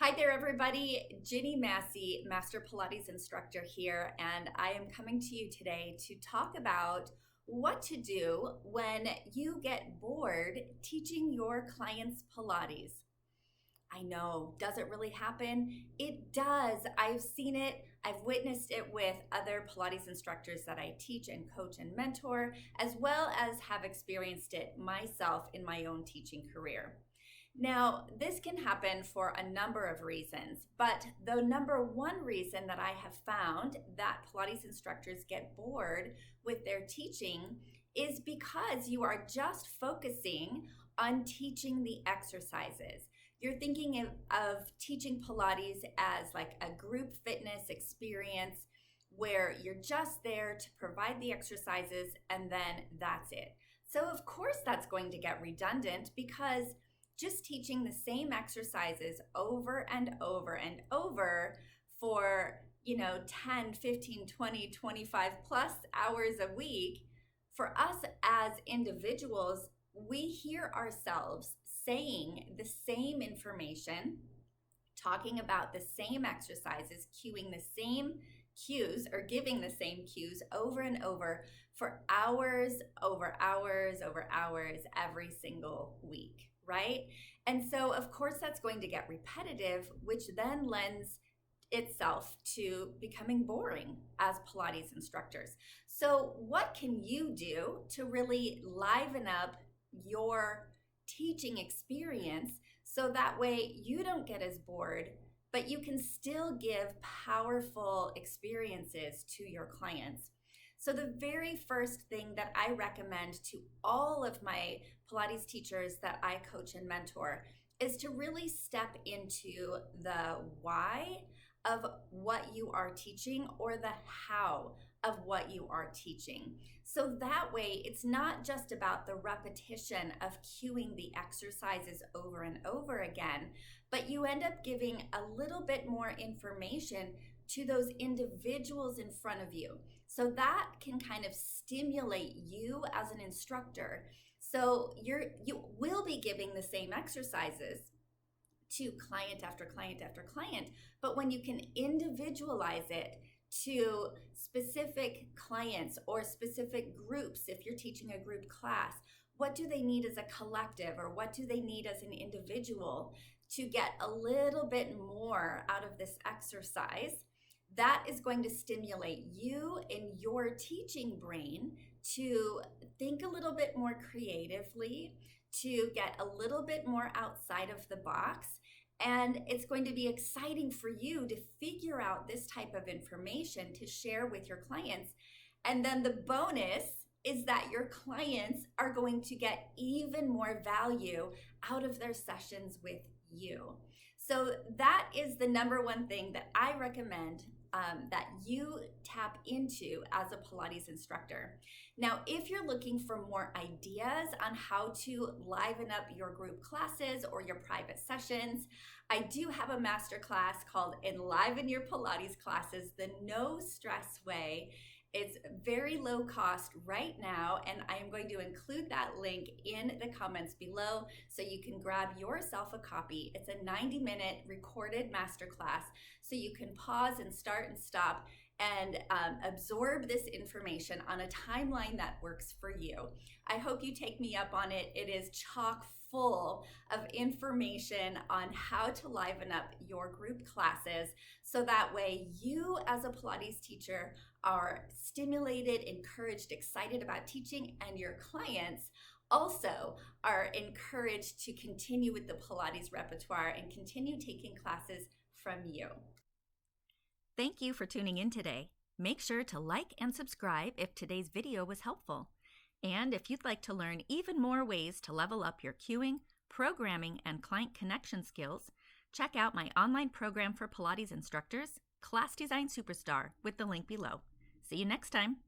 Hi there, everybody. Ginny Massie, Master Pilates instructor here, and I am coming to you today to talk about what to do when you get bored teaching your clients Pilates. I know, does it really happen? It does. I've seen it. I've witnessed it with other Pilates instructors that I teach and coach and mentor, as well as have experienced it myself in my own teaching career. Now, this can happen for a number of reasons, but the number one reason that I have found that Pilates instructors get bored with their teaching is because you are just focusing on teaching the exercises. You're thinking of teaching Pilates as like a group fitness experience where you're just there to provide the exercises and then that's it. So of course that's going to get redundant because just teaching the same exercises over and over and over for 10, 15, 20, 25 plus hours a week, for us as individuals, we hear ourselves saying the same information, talking about the same exercises, cueing the same cues or giving the same cues over and over for hours over hours over hours every single week, right? And so of course that's going to get repetitive, which then lends itself to becoming boring as Pilates instructors. So what can you do to really liven up your teaching experience so that way you don't get as bored, but you can still give powerful experiences to your clients? So the very first thing that I recommend to all of my Pilates teachers that I coach and mentor is to really step into the why of what you are teaching or the how of what you are teaching. So that way, it's not just about the repetition of cueing the exercises over and over again, but you end up giving a little bit more information to those individuals in front of you. So that can kind of stimulate you as an instructor. So you will be giving the same exercises to client after client after client, but when you can individualize it to specific clients or specific groups, if you're teaching a group class, what do they need as a collective or what do they need as an individual to get a little bit more out of this exercise? That is going to stimulate you in your teaching brain to think a little bit more creatively, to get a little bit more outside of the box. And it's going to be exciting for you to figure out this type of information to share with your clients. And then the bonus is that your clients are going to get even more value out of their sessions with you. So that is the number one thing that I recommend that you tap into as a Pilates instructor. Now, if you're looking for more ideas on how to liven up your group classes or your private sessions, I do have a masterclass called Enliven Your Pilates Classes, the no stress way. It's very low cost right now, and I am going to include that link in the comments below so you can grab yourself a copy. It's a 90-minute recorded masterclass, so you can pause and start and stop and absorb this information on a timeline that works for you. I hope you take me up on it. It is chock full of information on how to liven up your group classes so that way you as a Pilates teacher are stimulated, encouraged, excited about teaching, and your clients also are encouraged to continue with the Pilates repertoire and continue taking classes from you. Thank you for tuning in today. Make sure to like and subscribe if today's video was helpful. And if you'd like to learn even more ways to level up your cueing, programming, and client connection skills, check out my online program for Pilates instructors, Class Design Superstar, with the link below. See you next time.